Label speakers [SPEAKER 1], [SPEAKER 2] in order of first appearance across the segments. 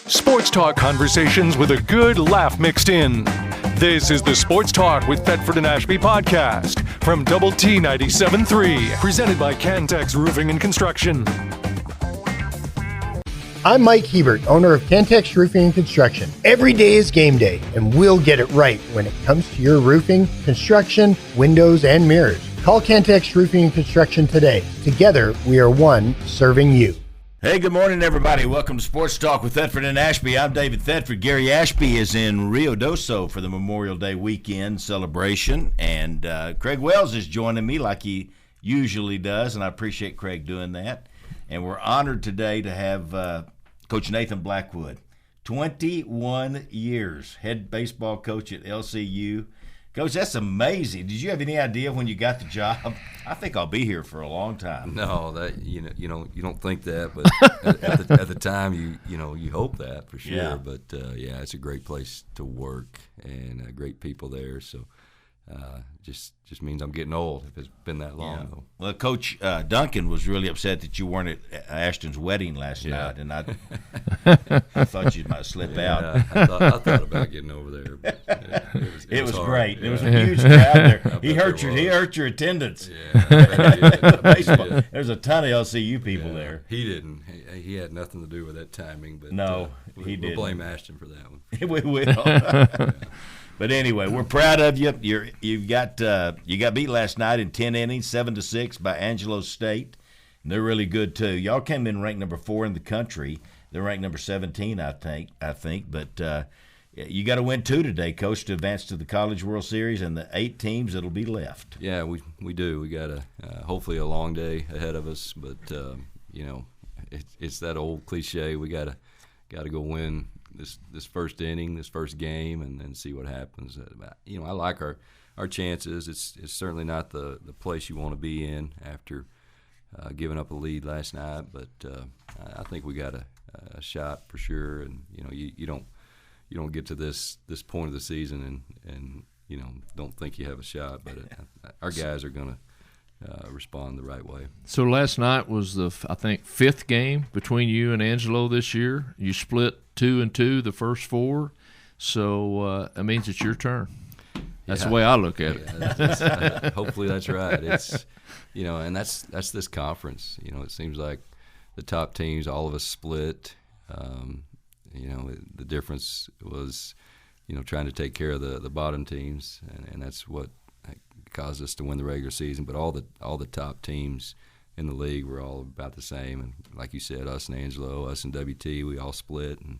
[SPEAKER 1] Sports talk conversations with a good laugh mixed in. This is the Sports Talk with Thetford and Ashby podcast from Double T 97.3, presented by Cantex Roofing and Construction.
[SPEAKER 2] I'm Mike Hebert, owner of Cantex Roofing and Construction. Every day is game day, and we'll get it right when it comes to your roofing, construction, windows, and mirrors. Call Cantex Roofing and Construction today. Together, we are one serving you.
[SPEAKER 3] Hey, good morning, everybody. Welcome to Sports Talk with Thetford and Ashby. I'm David Thetford. Gary Ashby is in Rio Doso for the Memorial Day weekend celebration, and Craig Wells is joining me like he usually does, and I appreciate Craig doing that. And we're honored today to have Coach Nathan Blackwood, 21 years, head baseball coach at LCU. Coach, that's amazing. Did you have any idea when you got the job? I think I'll be here for a long time.
[SPEAKER 4] No, that you don't think that, but at the time you hope that for sure.
[SPEAKER 3] Yeah.
[SPEAKER 4] But it's a great place to work and great people there. So just means I'm getting old if it's been that long.
[SPEAKER 3] Yeah.
[SPEAKER 4] Though.
[SPEAKER 3] Well, Coach Duncan was really upset that you weren't at Ashton's wedding last night, and I thought you might slip out.
[SPEAKER 4] I thought about getting over there. But
[SPEAKER 3] it was
[SPEAKER 4] hard.
[SPEAKER 3] great.
[SPEAKER 4] Yeah.
[SPEAKER 3] There was a huge crowd there. He hurt your attendance.
[SPEAKER 4] Yeah,
[SPEAKER 3] Baseball. There's a ton of LCU people there.
[SPEAKER 4] He didn't. He had nothing to do with that timing. But
[SPEAKER 3] No, he
[SPEAKER 4] we'll
[SPEAKER 3] didn't.
[SPEAKER 4] blame Ashton for that one.
[SPEAKER 3] We will. But anyway, we're proud of you. You got beat last night in 10 innings, 7-6 by Angelo State, and they're really good too. Y'all came in ranked number 4 in the country. They're ranked number 17, I think. But you got to win 2 today, Coach, to advance to the College World Series and the 8 teams that'll be left.
[SPEAKER 4] Yeah, we do. We got hopefully a long day ahead of us, but it's that old cliche. We got to go win this first inning, this first game, and then see what happens. I like our chances. It's certainly not the place you want to be in after giving up a lead last night, but I think we got a shot for sure. And you don't get to this point of the season and don't think you have a shot, but our guys are going to respond the right way.
[SPEAKER 5] So last night was the, I think, 5th game between you and Angelo this year. You split 2-2 the first 4, so that means it's your turn. That's the way I look at it.
[SPEAKER 4] Hopefully that's right. It's and that's this conference. It seems like the top teams, all of us split. The difference was trying to take care of the bottom teams, and that's what caused us to win the regular season. But all the top teams in the league were all about the same, and like you said, us and Angelo, us and WT, we all split, and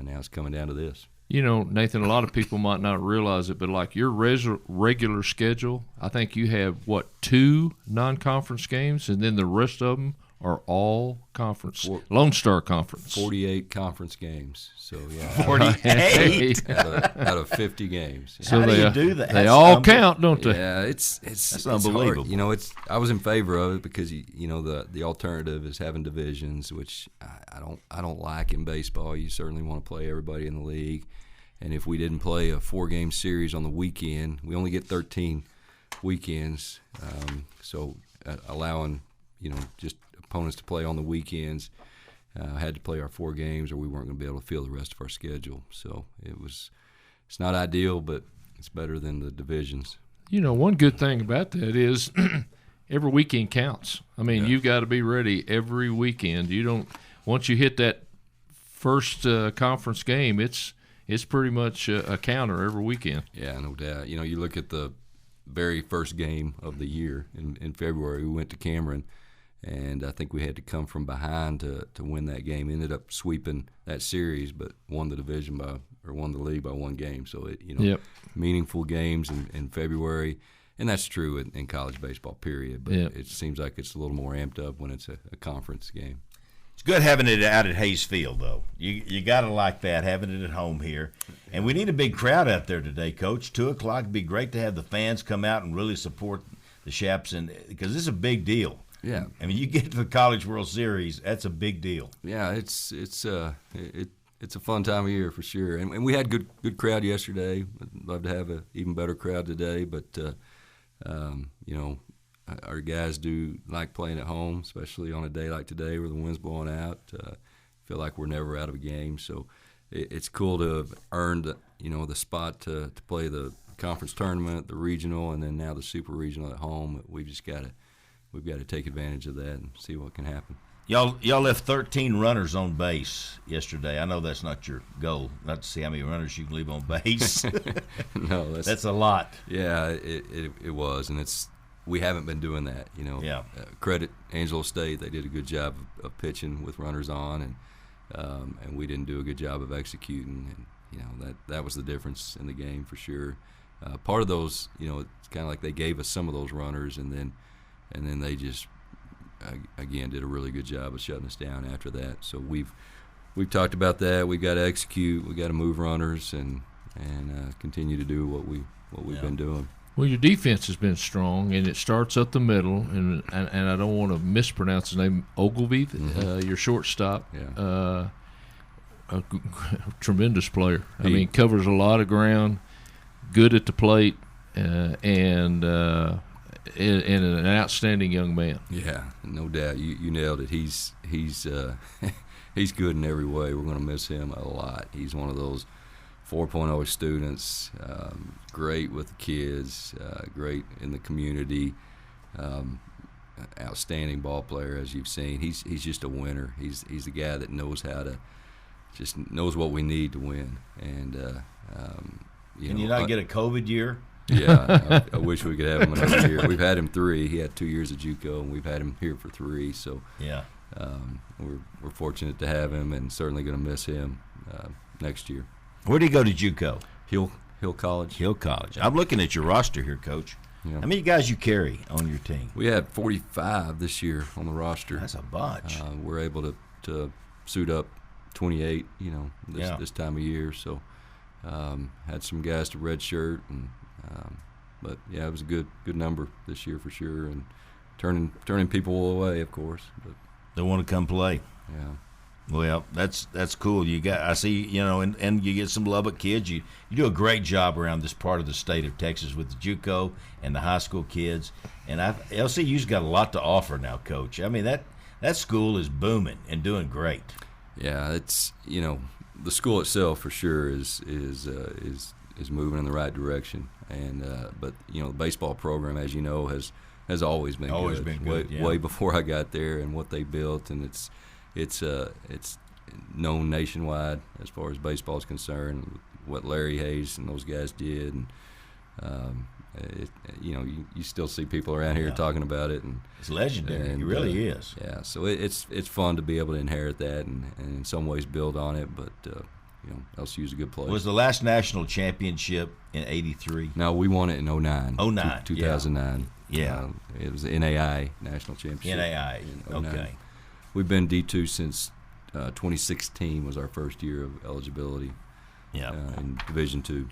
[SPEAKER 4] now it's coming down to this.
[SPEAKER 5] Nathan, a lot of people might not realize it, but like your regular schedule, I think you have 2 non-conference games, and then the rest of them are all conference, Lone Star Conference.
[SPEAKER 4] 48 conference games. So, yeah.
[SPEAKER 3] 48?
[SPEAKER 4] out of 50 games. Yeah.
[SPEAKER 5] So
[SPEAKER 3] How do you do that?
[SPEAKER 5] They all count, don't they?
[SPEAKER 4] Yeah, it's
[SPEAKER 3] unbelievable.
[SPEAKER 4] Hard. I was in favor of it because the alternative is having divisions, which I don't like in baseball. You certainly want to play everybody in the league, and if we didn't play a 4-game series on the weekend, we only get 13 weekends. So allowing just opponents to play on the weekends, had to play our 4 games, or we weren't going to be able to fill the rest of our schedule. So it's not ideal, but it's better than the divisions.
[SPEAKER 5] One good thing about that is every weekend counts. I mean, You've got to be ready every weekend. Once you hit that first conference game, it's pretty much a counter every weekend.
[SPEAKER 4] Yeah, no doubt. You look at the very first game of the year in February. We went to Cameron, and I think we had to come from behind to win that game. Ended up sweeping that series, but won the league by 1 game. So meaningful games in February, and that's true in college baseball. Period. But it seems like it's a little more amped up when it's a conference game.
[SPEAKER 3] It's good having it out at Hayes Field, though. You got to like that, having it at home here. And we need a big crowd out there today, Coach. 2 o'clock would be great to have the fans come out and really support the Shaps, because this is a big deal.
[SPEAKER 4] Yeah.
[SPEAKER 3] I mean, you get to the College World Series, that's a big deal.
[SPEAKER 4] Yeah, it's a fun time of year for sure. And we had good crowd yesterday. I'd love to have an even better crowd today, but our guys do like playing at home, especially on a day like today where the wind's blowing out. feel like we're never out of a game. So it's cool to have earned, the spot to play the conference tournament, the regional, and then now the super regional at home. We've got to take advantage of that and see what can happen.
[SPEAKER 3] Y'all left 13 runners on base yesterday. I know that's not your goal, not to see how many runners you can leave on base.
[SPEAKER 4] No,
[SPEAKER 3] that's a lot.
[SPEAKER 4] Yeah, it was, and we haven't been doing that.
[SPEAKER 3] Yeah.
[SPEAKER 4] Credit Angelo State; they did a good job of pitching with runners on, and we didn't do a good job of executing. And that was the difference in the game for sure. Part of those, it's kind of like they gave us some of those runners, and then they just again did a really good job of shutting us down after that. So we've talked about that. We've got to execute. We've got to move runners and continue to do what we've been doing.
[SPEAKER 5] Well, your defense has been strong, and it starts up the middle. And I don't want to mispronounce his name, Ogilvy, your shortstop.
[SPEAKER 4] Yeah.
[SPEAKER 5] A tremendous player. I mean, covers a lot of ground, good at the plate, and an outstanding young man.
[SPEAKER 4] Yeah, no doubt. You nailed it. He's he's good in every way. We're going to miss him a lot. He's one of those 4.0 students, great with the kids, great in the community, outstanding ball player, as you've seen. He's just a winner. He's the guy that knows knows what we need to win. And
[SPEAKER 3] Can you not get a COVID year?
[SPEAKER 4] Yeah, I wish we could have him another year. We've had him 3. He had 2 years at JUCO, and we've had him here for 3. So
[SPEAKER 3] yeah,
[SPEAKER 4] we're fortunate to have him, and certainly going to miss him next year.
[SPEAKER 3] Where did he go to JUCO?
[SPEAKER 4] Hill College.
[SPEAKER 3] Hill College. I'm looking at your roster here, Coach.
[SPEAKER 4] Yeah.
[SPEAKER 3] How many guys you carry on your team?
[SPEAKER 4] We had 45 this year on the roster.
[SPEAKER 3] That's a bunch.
[SPEAKER 4] We're able to suit up 28, this time of year. So had some guys to redshirt, but yeah, it was a good number this year for sure, and turning people away, of course. But
[SPEAKER 3] they want to come play.
[SPEAKER 4] Yeah.
[SPEAKER 3] Well, that's cool. I see, and you get some Lubbock kids. You do a great job around this part of the state of Texas with the JUCO and the high school kids. And LCU's got a lot to offer now, Coach. I mean, that school is booming and doing great.
[SPEAKER 4] Yeah, it's the school itself for sure is moving in the right direction. And but the baseball program, as you know, has always been good. Way before I got there, and what they built, and it's known nationwide as far as baseball is concerned. What Larry Hayes and those guys did, and you still see people around here talking about it, and
[SPEAKER 3] it's legendary. It really is.
[SPEAKER 4] Yeah, so it's fun to be able to inherit that and in some ways build on it. But LSU's a good place.
[SPEAKER 3] Was the last national championship in '83?
[SPEAKER 4] No, we won it in 09. 2009.
[SPEAKER 3] Yeah.
[SPEAKER 4] It was the NAI national championship.
[SPEAKER 3] NAI. Okay.
[SPEAKER 4] We've been D2 since 2016 was our first year of eligibility.
[SPEAKER 3] Yeah.
[SPEAKER 4] In Division II.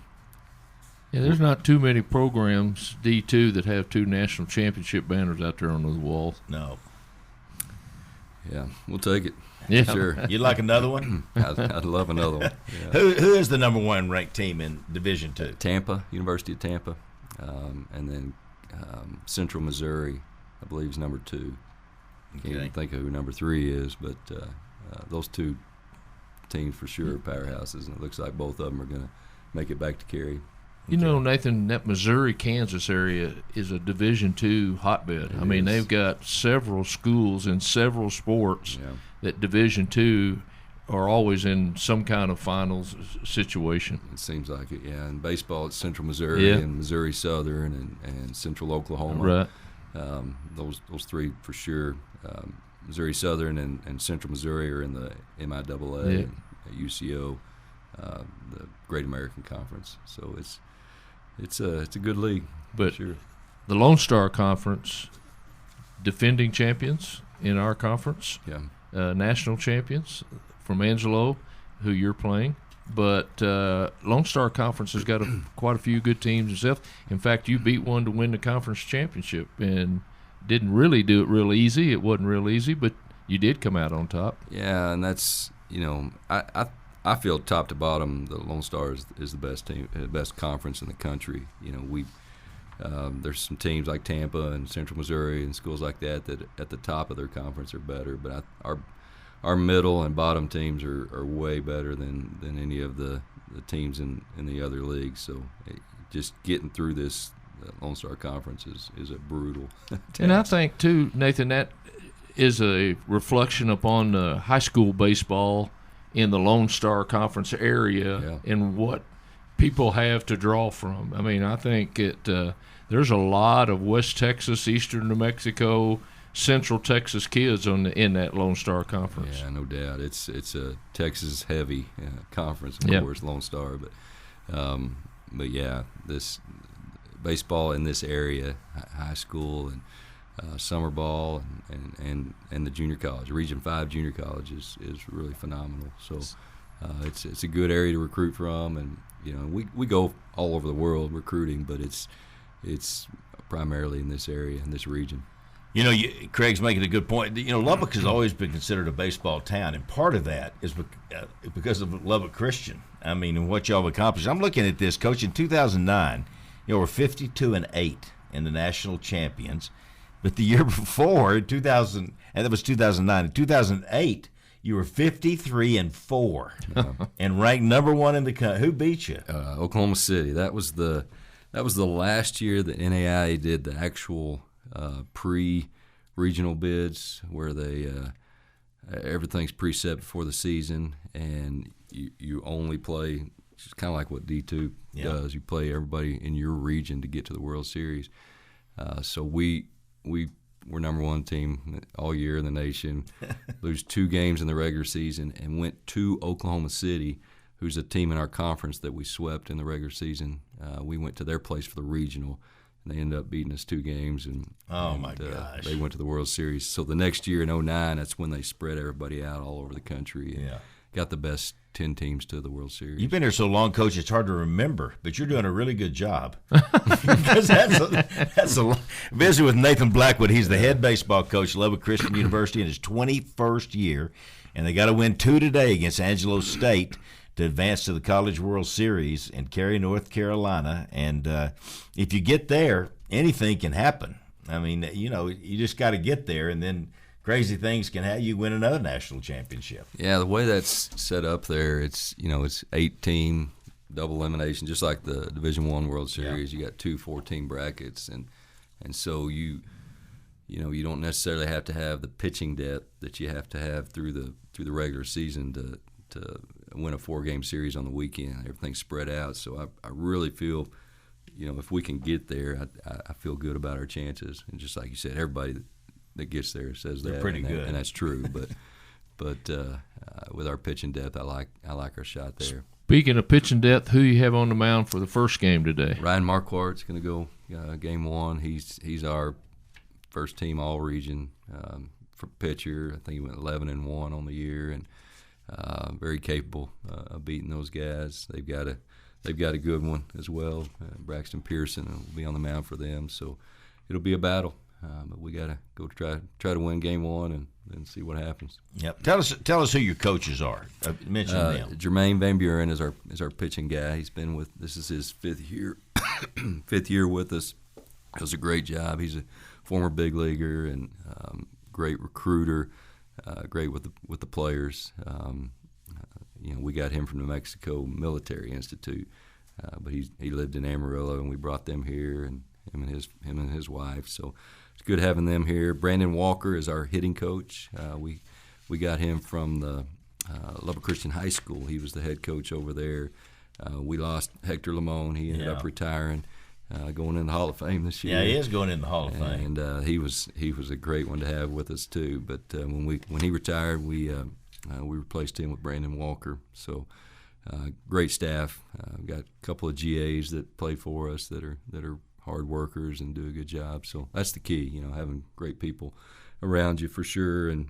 [SPEAKER 5] Yeah, there's not too many programs D2 that have 2 national championship banners out there on the wall.
[SPEAKER 3] No.
[SPEAKER 4] Yeah, we'll take it.
[SPEAKER 5] Yeah,
[SPEAKER 4] sure.
[SPEAKER 3] You'd like another one?
[SPEAKER 4] I'd love another one. Yeah.
[SPEAKER 3] Who is the number 1 ranked team in Division II?
[SPEAKER 4] Tampa, University of Tampa, and then Central Missouri, I believe, is number 2. Can't even think of who number 3 is, but those 2 teams for sure are powerhouses, and it looks like both of them are going to make it back to Cary.
[SPEAKER 5] Nathan, that Missouri-Kansas area is a Division II hotbed. I mean, they've got several schools in several sports that Division II are always in some kind of finals situation.
[SPEAKER 4] It seems like it, yeah. In baseball, it's Central Missouri and Missouri Southern and Central Oklahoma.
[SPEAKER 5] Right.
[SPEAKER 4] Those 3 for sure. Missouri Southern and Central Missouri are in the MIAA and UCO, the Great American Conference. So it's a good league,
[SPEAKER 5] but
[SPEAKER 4] sure.
[SPEAKER 5] The Lone Star Conference, defending champions in our conference, national champions from Angelo, who you're playing. But Lone Star Conference has got quite a few good teams itself. In fact, you beat one to win the conference championship and didn't really do it real easy. It wasn't real easy, but you did come out on top.
[SPEAKER 4] Yeah, and that's, I feel top to bottom, the Lone Star is the best team, the best conference in the country. There's some teams like Tampa and Central Missouri and schools like that at the top of their conference are better. But our middle and bottom teams are way better than any of the teams in the other leagues. So just getting through this Lone Star Conference is a brutal task.
[SPEAKER 5] And I think, too, Nathan, that is a reflection upon high school baseball in the Lone Star Conference area and what people have to draw from. I mean, I think there's a lot of West Texas, Eastern New Mexico, Central Texas kids in that Lone Star Conference.
[SPEAKER 4] Yeah, no doubt. It's a Texas-heavy conference, of course, Lone Star. But yeah, this baseball in this area, high school and summer ball and the junior college, Region 5 junior college is really phenomenal. So it's a good area to recruit from, and we go all over the world recruiting, but it's primarily in this area, in this region.
[SPEAKER 3] Craig's making a good point. Lubbock has always been considered a baseball town, and part of that is because of Lubbock Christian. I mean, and what y'all have accomplished. I'm looking at this, Coach. In 2009, we're 52-8 in the national champions. But the year before, 2000, and that was 2009. In 2008, you were 53-4 and ranked number 1 in the country. Who beat you?
[SPEAKER 4] Oklahoma City. That was the last year that NAIA did the actual pre-regional bids, where they everything's preset before the season, and you only play. It's kind of like what D2 does. You play everybody in your region to get to the World Series. So we were number 1 team all year in the nation. Lose 2 games in the regular season and went to Oklahoma City, who's a team in our conference that we swept in the regular season. We went to their place for the regional. And they ended up beating us 2 games,
[SPEAKER 3] my gosh,
[SPEAKER 4] they went to the World Series. So the next year in 2009, that's when they spread everybody out all over the country and got the best 10 teams to the World Series.
[SPEAKER 3] You've been here so long, Coach, it's hard to remember, but you're doing a really good job. Because that's a lot. Busy with Nathan Blackwood. He's the head baseball coach at Lubbock Christian University in his 21st year, and they got to win 2 today against Angelo State to advance to the College World Series in Cary, North Carolina. And if you get there, anything can happen. I mean, you just got to get there, and then crazy things can have you win another national championship.
[SPEAKER 4] Yeah, the way that's set up there, it's 8-team double elimination, just like the Division I World Series. You got 2 4-team brackets, and so you don't necessarily have to have the pitching depth that you have to have through the regular season to win a 4-game series on the weekend. Everything's spread out, so I really feel, if we can get there, I feel good about our chances. And just like you said, everybody that gets there says
[SPEAKER 3] they're
[SPEAKER 4] that,
[SPEAKER 3] pretty good,
[SPEAKER 4] and that's true. But with our pitching depth, I like our shot there.
[SPEAKER 5] Speaking of pitching depth, who you have on the mound for the first game today?
[SPEAKER 4] Ryan Marquardt's going to go game 1. He's our first team all region for pitcher. I think he went 11-1 on the year, and very capable of beating those guys. They've got a good one as well. Braxton Pearson will be on the mound for them, so it'll be a battle. But we got to go try to win game 1 and then see what happens.
[SPEAKER 3] Yep. Tell us who your coaches are. Mention them.
[SPEAKER 4] Jermaine Van Buren is our pitching guy. He's been with. This is his 5th year. 5th year with us. Does a great job. He's a former big leaguer and great recruiter. Great with the players. We got him from New Mexico Military Institute, but he lived in Amarillo, and we brought them here, and him and his wife. So it's good having them here. Brandon Walker is our hitting coach. We got him from the Lubbock Christian High School. He was the head coach over there. We lost Hector Lamone. He ended up retiring. Going in the Hall of Fame this year.
[SPEAKER 3] Yeah, he is going in the Hall of Fame.
[SPEAKER 4] And he was a great one to have with us too. But when he retired, we replaced him with Brandon Walker. So great staff. We've got a couple of GAs that play for us that are hard workers and do a good job. So that's the key, having great people around you for sure. And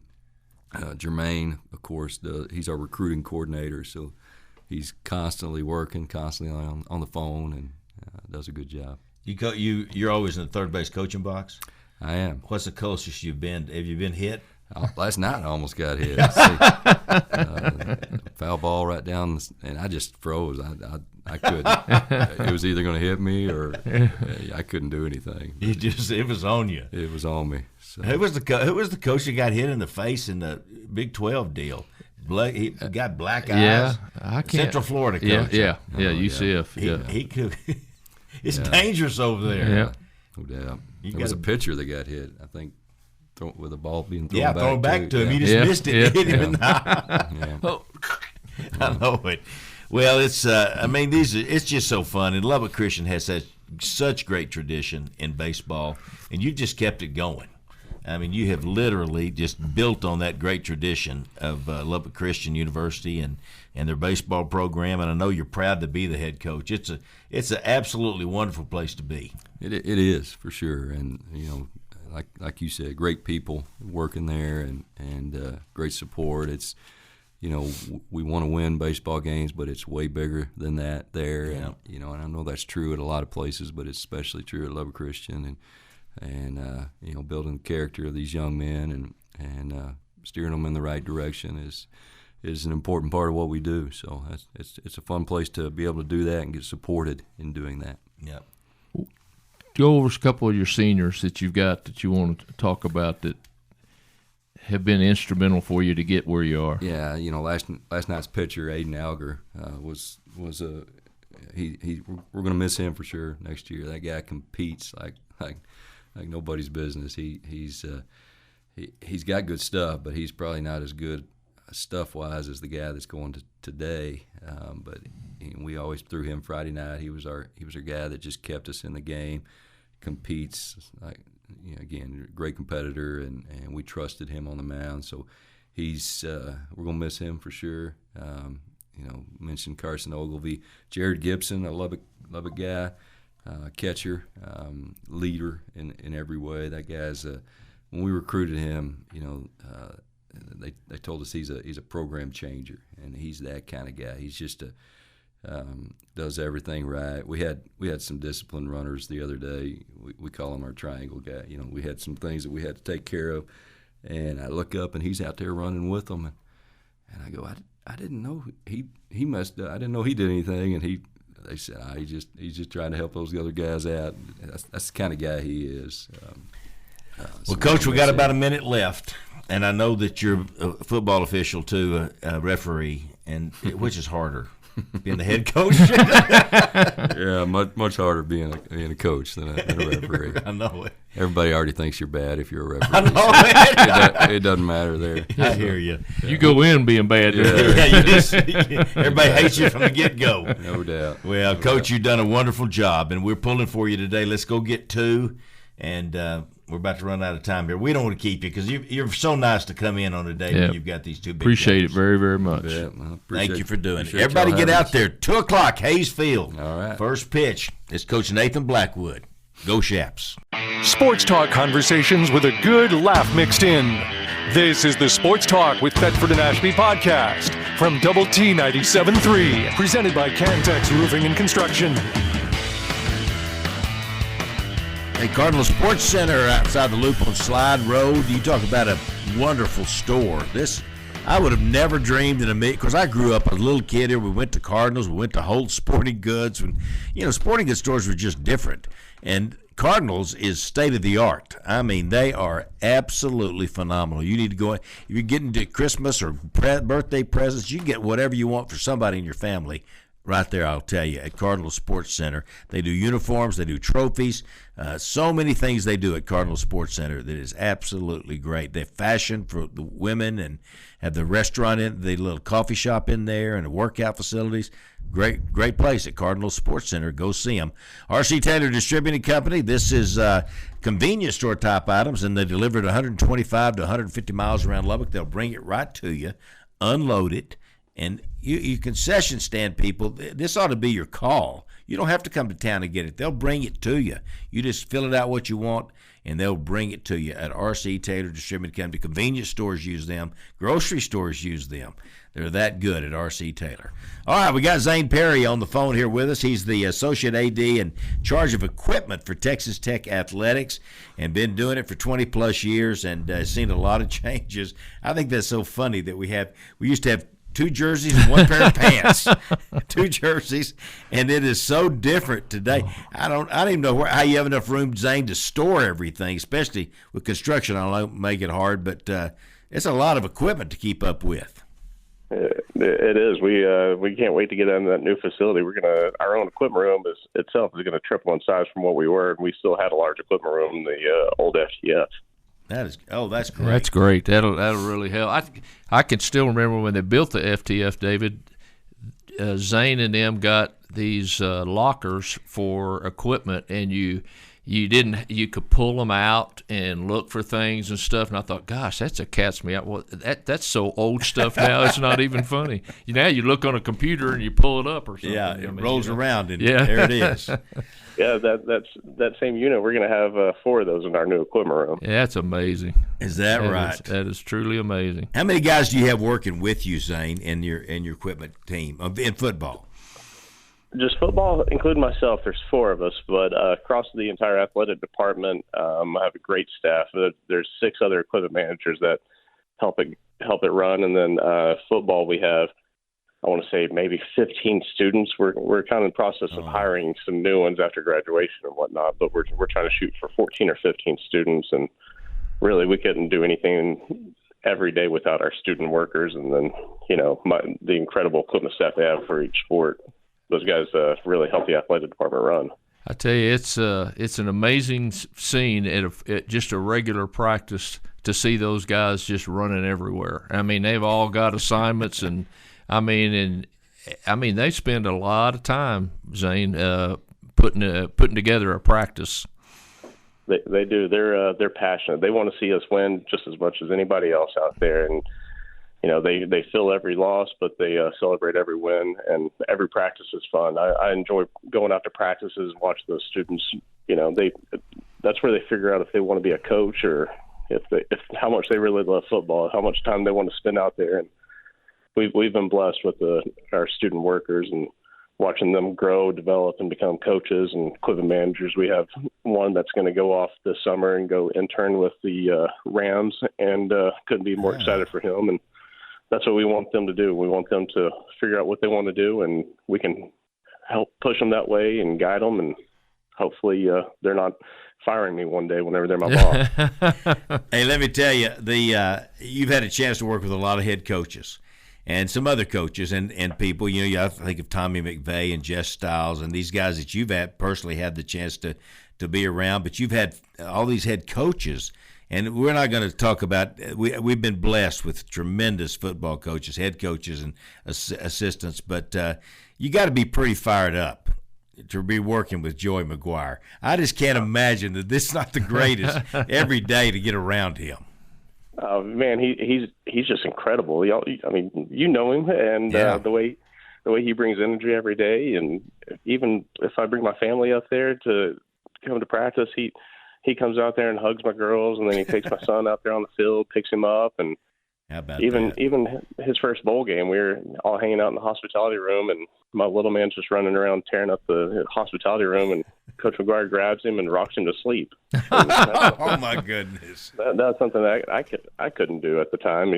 [SPEAKER 4] Jermaine, of course, he's our recruiting coordinator. So he's constantly working, constantly on the phone, and does a good job.
[SPEAKER 3] You're always in the third base coaching box?
[SPEAKER 4] I am.
[SPEAKER 3] What's the closest you've been? Have you been hit?
[SPEAKER 4] Last night I almost got hit. Foul ball right down, and I just froze. I couldn't. It was either going to hit me or I couldn't do anything.
[SPEAKER 3] It was on you.
[SPEAKER 4] It was on me. So.
[SPEAKER 3] Who was the coach that got hit in the face in the Big 12 deal? He got black eyes.
[SPEAKER 5] Yeah, I can't.
[SPEAKER 3] Central Florida coach.
[SPEAKER 5] Yeah, UCF.
[SPEAKER 3] He could. It's dangerous over there.
[SPEAKER 5] Yeah,
[SPEAKER 4] no doubt. There was a pitcher that got hit, I think, with a ball being thrown back.
[SPEAKER 3] Thrown back to him. He just missed it. Hit him in the eye. I know it. Well, it's. It's just so fun. And Lubbock Christian has such great tradition in baseball, and you've just kept it going. I mean, you have literally just built on that great tradition of Lubbock Christian University and their baseball program. And I know you're proud to be the head coach. It's an absolutely wonderful place to be.
[SPEAKER 4] It is for sure, and like you said, great people working there and great support. It's we want to win baseball games, but it's way bigger than that there.
[SPEAKER 3] Yeah.
[SPEAKER 4] And and I know that's true at a lot of places, but it's especially true at Lubbock Christian. And building the character of these young men and steering them in the right direction is an important part of what we do. So it's a fun place to be able to do that and get supported in doing that.
[SPEAKER 3] Yeah.
[SPEAKER 5] Go over a couple of your seniors that you've got that you want to talk about that have been instrumental for you to get where you are.
[SPEAKER 4] Yeah, last night's pitcher Aiden Alger was a we're going to miss him for sure next year. That guy competes like nobody's business. He's got good stuff, but he's probably not as good stuff-wise as the guy that's going to today. But we always threw him Friday night. He was our guy that just kept us in the game. Competes again, great competitor, and we trusted him on the mound. So we're gonna miss him for sure. Mentioned Carson Ogilvy, Jared Gibson, a Lubbock guy. Catcher, leader in every way. That guy's when we recruited him, they told us he's a program changer, and he's that kind of guy. He's just does everything right. We had some disciplined runners the other day. We call him our triangle guy. We had some things that we had to take care of, and I look up and he's out there running with them, and I go, I didn't know he must. I didn't know he did anything, and they said, he's just trying to help those other guys out. That's the kind of guy he is.
[SPEAKER 3] Well, Coach, we got about a minute left, and I know that you're a football official too, a referee, and which is harder, being the head coach?
[SPEAKER 4] Yeah, much harder being a coach than a referee.
[SPEAKER 3] I know it.
[SPEAKER 4] Everybody already thinks you're bad if you're a referee.
[SPEAKER 3] I know
[SPEAKER 4] it doesn't matter there.
[SPEAKER 3] I hear you.
[SPEAKER 5] You go in being bad.
[SPEAKER 3] Yeah, everybody hates you from the get-go.
[SPEAKER 4] No doubt.
[SPEAKER 3] Well, Coach, you've done a wonderful job, and we're pulling for you today. Let's go get two, and we're about to run out of time here. We don't want to keep you because you're so nice to come in on a day when you've got these two big
[SPEAKER 5] Appreciate
[SPEAKER 3] games.
[SPEAKER 5] it very, very much.
[SPEAKER 4] Yeah,
[SPEAKER 3] Thank you for doing it. Everybody get out there. 2 o'clock, Hayes Field.
[SPEAKER 4] All right.
[SPEAKER 3] First pitch is Coach Nathan Blackwood. Go Shaps.
[SPEAKER 1] Sports talk conversations with a good laugh mixed in. This is the Sports Talk with Thetford and Ashby podcast from Double T 97.3, presented by Cantex Roofing and Construction.
[SPEAKER 3] Hey, Cardinal Sports Center outside the Loop on Slide Road. You talk about a wonderful store. I would have never dreamed in a minute, because I grew up as a little kid here. We went to Cardinals. We went to Holt Sporting Goods. Sporting goods stores were just different. And Cardinals is state of the art. I mean, they are absolutely phenomenal. You need to go. If you're getting to Christmas or birthday presents, you can get whatever you want for somebody in your family right there, I'll tell you, at Cardinal Sports Center. They do uniforms. They do trophies. So many things they do at Cardinal Sports Center that is absolutely great. They have fashion for the women and have the restaurant in, the little coffee shop in there, and the workout facilities. Great place at Cardinal Sports Center. Go see them. R.C. Taylor Distributing Company. This is convenience store type items, and they deliver it 125 to 150 miles around Lubbock. They'll bring it right to you, unload it, And you concession stand people, this ought to be your call. You don't have to come to town to get it. They'll bring it to you. You just fill it out what you want, and they'll bring it to you at RC Taylor Distributing Company. Convenience stores use them. Grocery stores use them. They're that good at RC Taylor. All right, we got Zane Perry on the phone here with us. He's the Associate AD in charge of equipment for Texas Tech Athletics and been doing it for 20-plus years and seen a lot of changes. I think that's so funny that we used to have 2 jerseys and 1 pair of pants, 2 jerseys, and it is so different today. I don't even know how you have enough room, Zane, to store everything, especially with construction. I don't make it hard, but it's a lot of equipment to keep up with.
[SPEAKER 6] It is. We can't wait to get into that new facility. Our own equipment room itself is gonna triple in size from what we were, and we still had a large equipment room in the old FTF.
[SPEAKER 3] That's great.
[SPEAKER 5] That's great. That'll really help. I can still remember when they built the FTF, David. Zane and them got these lockers for equipment, and you could pull them out and look for things and stuff. And I thought, gosh, that's a cat's meow. Well, that's so old stuff now. It's not even funny. Now you look on a computer and you pull it up or something.
[SPEAKER 3] Yeah, it rolls around and there it is.
[SPEAKER 6] Yeah, that same unit. We're going to have 4 of those in our new equipment room.
[SPEAKER 5] Yeah, that's amazing.
[SPEAKER 3] Is that right?
[SPEAKER 5] That is truly amazing.
[SPEAKER 3] How many guys do you have working with you, Zane, in your equipment team in football?
[SPEAKER 6] Just football, including myself, there's 4 of us, but across the entire athletic department, I have a great staff. There's 6 other equipment managers that help it run, and then football we have, I want to say maybe 15 students. We're kind of in the process of hiring some new ones after graduation and whatnot, but we're trying to shoot for 14 or 15 students, and really we couldn't do anything every day without our student workers, and then the incredible equipment staff they have for each sport. Those guys really help the athletic department run.
[SPEAKER 5] I tell you, it's an amazing scene at just a regular practice to see those guys just running everywhere. I mean, they've all got assignments, and they spend a lot of time, Zane, putting together a practice.
[SPEAKER 6] They do. They're passionate. They want to see us win just as much as anybody else out there, and they feel every loss, but they celebrate every win, and every practice is fun. I enjoy going out to practices and watch those students. That's where they figure out if they want to be a coach or if how much they really love football, how much time they want to spend out there. And we've been blessed with our student workers and watching them grow, develop, and become coaches and equipment managers. We have one that's going to go off this summer and go intern with the Rams, and couldn't be more excited for him. And that's what we want them to do. We want them to figure out what they want to do, and we can help push them that way and guide them, and hopefully they're not firing me one day whenever they're my boss.
[SPEAKER 3] Hey, let me tell you, you've had a chance to work with a lot of head coaches and some other coaches and people. I think of Tommy McVeigh and Jess Stiles and these guys that you've personally had the chance to be around, but you've had all these head coaches. And we're not going to talk about we've been blessed with tremendous football coaches, head coaches, and assistants. But you got to be pretty fired up to be working with Joey McGuire. I just can't imagine that this is not the greatest every day to get around him.
[SPEAKER 6] Oh man, he's just incredible. I mean, you know him, and the way he brings energy every day, and even if I bring my family up there to come to practice, he comes out there and hugs my girls, and then he takes my son out there on the field, picks him up, and even his first bowl game, we were all hanging out in the hospitality room, and my little man's just running around tearing up the hospitality room, and Coach McGuire grabs him and rocks him to sleep.
[SPEAKER 3] Oh my goodness!
[SPEAKER 6] That's something that I couldn't do at the time.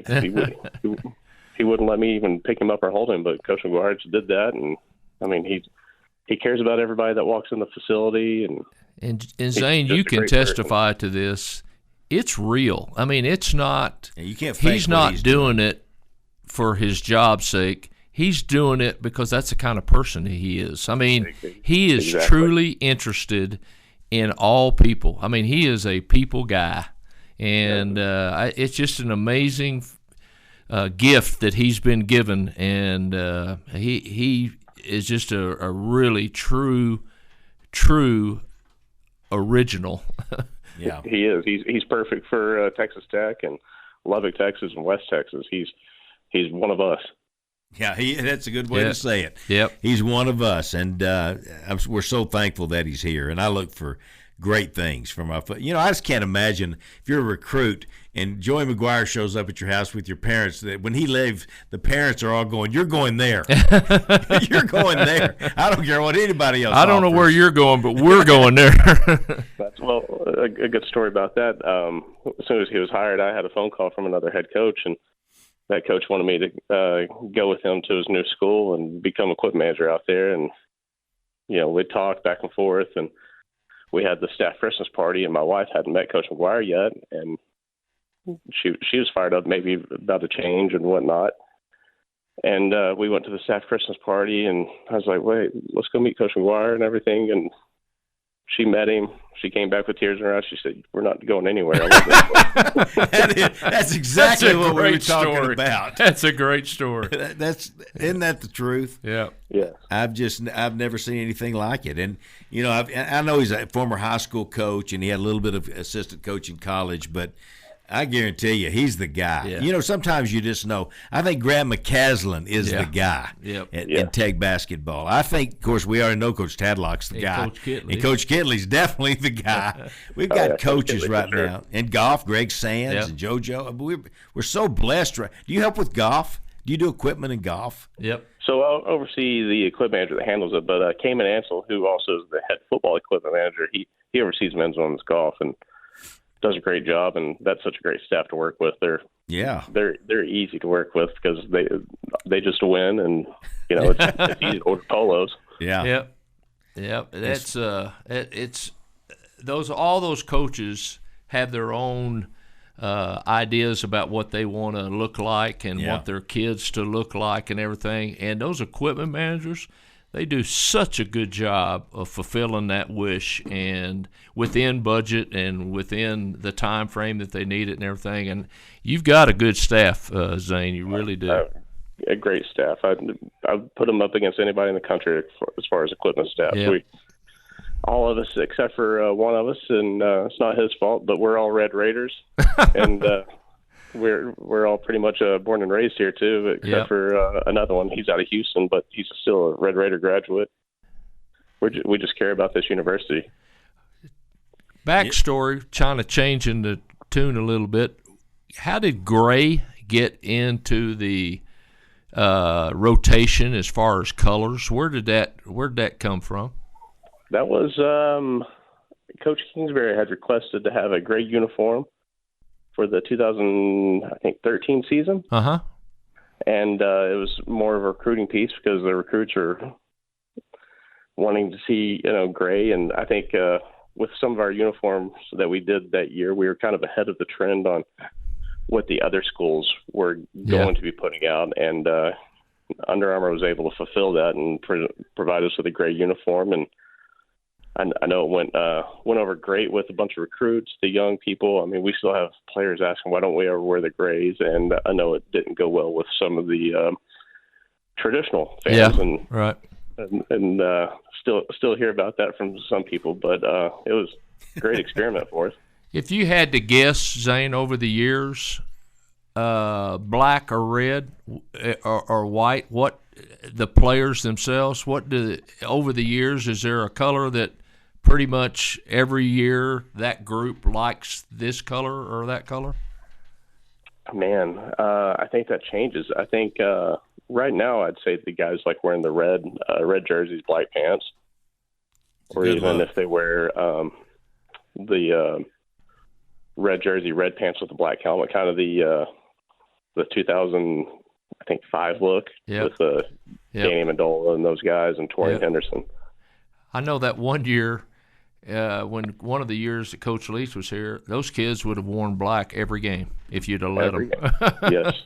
[SPEAKER 6] He wouldn't let me even pick him up or hold him, but Coach McGuire just did that, and I mean he cares about everybody that walks in the facility,
[SPEAKER 5] and Zane, you can testify to this. It's real. I mean, it's not.
[SPEAKER 3] Yeah, you can't fake
[SPEAKER 5] he's not doing it for his job's sake. He's doing it because that's the kind of person he is. I mean, he is truly interested in all people. I mean, he is a people guy, and it's just an amazing gift that he's been given, and he is just a really true original.
[SPEAKER 3] Yeah,
[SPEAKER 6] he is. He's perfect for Texas Tech and Lubbock, Texas, and West Texas. He's one of us.
[SPEAKER 3] Yeah, that's a good way to say it.
[SPEAKER 5] Yep.
[SPEAKER 3] He's one of us, and we're so thankful that he's here. And I look for great things from our. I just can't imagine if you're a recruit and Joey McGuire shows up at your house with your parents, that when he leaves, the parents are all going, "You're going there. You're going there. I don't care what anybody else
[SPEAKER 5] I don't know
[SPEAKER 3] offers."
[SPEAKER 5] where you're going, but we're going there.
[SPEAKER 6] That's a good story about that. As soon as he was hired, I had a phone call from another head coach, and that coach wanted me to go with him to his new school and become equipment manager out there. And we talked back and forth, and we had the staff Christmas party, and my wife hadn't met Coach McGuire yet, and she was fired up maybe about a change and whatnot. And we went to the staff Christmas party, and I was like, wait, let's go meet Coach McGuire and everything. And she met him. She came back with tears in her eyes. She said, "We're not going anywhere."
[SPEAKER 3] That's exactly what we were talking about.
[SPEAKER 5] That's a great story.
[SPEAKER 3] Isn't that the truth?
[SPEAKER 5] Yeah.
[SPEAKER 6] Yeah.
[SPEAKER 3] I've never seen anything like it. And I know he's a former high school coach, and he had a little bit of assistant coach in college, but I guarantee you, he's the guy.
[SPEAKER 5] Yeah.
[SPEAKER 3] Sometimes you just know. I think Graham McCaslin is the guy in Tech basketball. I think, of course, we already know Coach Tadlock's the guy.
[SPEAKER 5] Coach Kitley.
[SPEAKER 3] And Coach Kitley's definitely the guy. We've got coaches right now. And golf, Greg Sands and JoJo. We're so blessed. Do you help with golf? Do you do equipment in golf?
[SPEAKER 5] Yep.
[SPEAKER 6] So I'll oversee the equipment manager that handles it, but Cayman Ansel, who also is the head football equipment manager, he oversees men's and women's golf and does a great job, and that's such a great staff to work with. They're easy to work with because they just win, and it's easy to order polos.
[SPEAKER 5] Yeah. Yep. That's it's all those coaches have their own ideas about what they want to look like and want their kids to look like and everything. And those equipment managers, they do such a good job of fulfilling that wish and within budget and within the time frame that they need it and everything. And you've got a good staff, Zane. You really do.
[SPEAKER 6] A great staff. I put them up against anybody in the country as far as equipment staff.
[SPEAKER 5] Yep.
[SPEAKER 6] All of us, except for one of us, and it's not his fault, but we're all Red Raiders, and we're all pretty much born and raised here too, except for another one. He's out of Houston, but he's still a Red Raider graduate. We just care about this university.
[SPEAKER 5] Backstory, kind of changing the tune a little bit. How did Gray get into the rotation as far as colors? Where did that come from?
[SPEAKER 6] That was Coach Kingsbury had requested to have a gray uniform for the 2013 season.
[SPEAKER 5] Uh-huh.
[SPEAKER 6] And it was more of a recruiting piece because the recruits are wanting to see, gray. And I think with some of our uniforms that we did that year, we were kind of ahead of the trend on what the other schools were going to be putting out. And Under Armour was able to fulfill that and provide us with a gray uniform. And I know it went over great with a bunch of recruits, the young people. I mean, we still have players asking, why don't we ever wear the grays? And I know it didn't go well with some of the traditional fans.
[SPEAKER 5] Yeah,
[SPEAKER 6] and,
[SPEAKER 5] right.
[SPEAKER 6] And still hear about that from some people, but it was a great experiment for us.
[SPEAKER 5] If you had to guess, Zane, over the years, black or red or white, what the players themselves, over the years, is there a color that pretty much every year that group likes this color or that color?
[SPEAKER 6] Man, I think that changes. I think right now I'd say the guys like wearing the red jerseys, black pants, or even if they wear the red jersey, red pants with a black helmet, kind of the 2005 look with Danny Amendola and those guys and Torian Henderson.
[SPEAKER 5] I know that one year, when one of the years that Coach Leach was here, those kids would have worn black every game if you'd have let them.
[SPEAKER 6] Yes.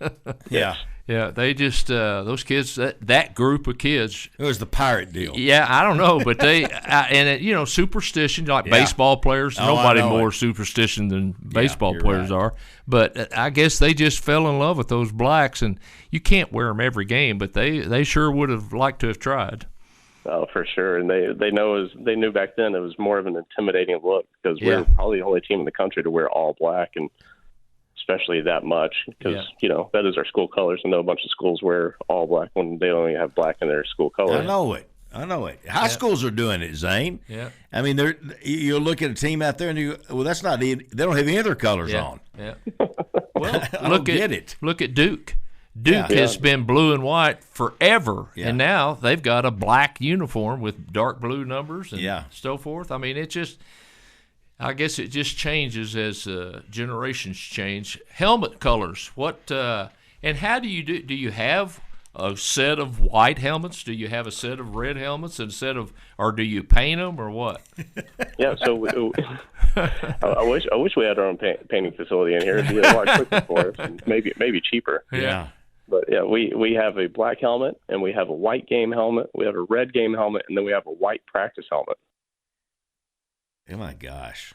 [SPEAKER 3] Yeah.
[SPEAKER 5] Yeah, they just those kids, that group of kids.
[SPEAKER 3] It was the pirate deal.
[SPEAKER 5] Yeah, I don't know, but they superstition, like baseball players. Nobody more superstition than baseball players are. But I guess they just fell in love with those blacks, and you can't wear them every game, but they sure would have liked to have tried.
[SPEAKER 6] Oh, for sure, and they knew back then it was more of an intimidating look because we're probably the only team in the country to wear all black, and especially that much, because that is our school colors. I know a bunch of schools wear all black when they only have black in their school colors.
[SPEAKER 3] I know it. High schools are doing it, Zane.
[SPEAKER 5] Yeah.
[SPEAKER 3] I mean, you look at a team out there and you go, well, that's not they don't have any other colors on.
[SPEAKER 5] Yeah. Well,
[SPEAKER 3] I don't get it.
[SPEAKER 5] Look at Duke. Duke has been blue and white forever, and now they've got a black uniform with dark blue numbers and so forth. I mean, I guess it just changes as generations change. Helmet colors, and how do you do? Do you have a set of white helmets? Do you have a set of red helmets or do you paint them or what?
[SPEAKER 6] Yeah, so I wish we had our own painting facility in here. It'd be a lot quicker for us, and maybe cheaper.
[SPEAKER 3] Yeah.
[SPEAKER 6] But we have a black helmet, and we have a white game helmet, we have a red game helmet, and then we have a white practice helmet.
[SPEAKER 3] Oh my gosh!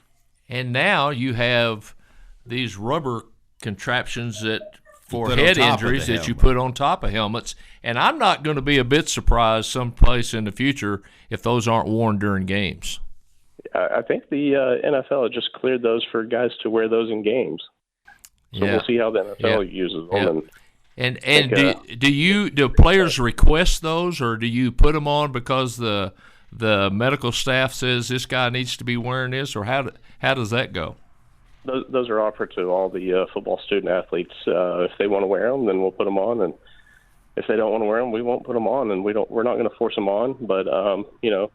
[SPEAKER 5] And now you have these rubber contraptions for
[SPEAKER 3] put
[SPEAKER 5] head
[SPEAKER 3] on top of
[SPEAKER 5] injuries
[SPEAKER 3] the
[SPEAKER 5] that you
[SPEAKER 3] helmet.
[SPEAKER 5] put on top of helmets. And I'm not going to be a bit surprised someplace in the future if those aren't worn during games.
[SPEAKER 6] I think the NFL just cleared those for guys to wear those in games. So we'll see how the NFL uses them.
[SPEAKER 5] And do players request those, or do you put them on because the medical staff says this guy needs to be wearing this, or how does that go?
[SPEAKER 6] Those are offered to all the football student athletes. If they want to wear them, then we'll put them on, and if they don't want to wear them, we won't put them on, and we're not going to force them on. But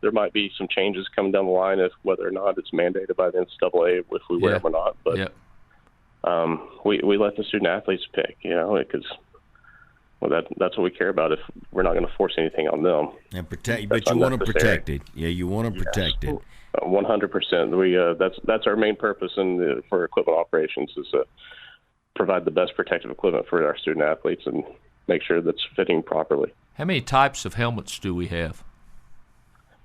[SPEAKER 6] there might be some changes coming down the line as whether or not it's mandated by the NCAA if we wear them or not. But we let the student athletes pick, because that's what we care about. If we're not going to force anything on them,
[SPEAKER 3] and protect, but you want them protected. Yeah, you want them protected.
[SPEAKER 6] 100%. That's our main purpose for equipment operations is to provide the best protective equipment for our student athletes and make sure that's fitting properly.
[SPEAKER 5] How many types of helmets do we have?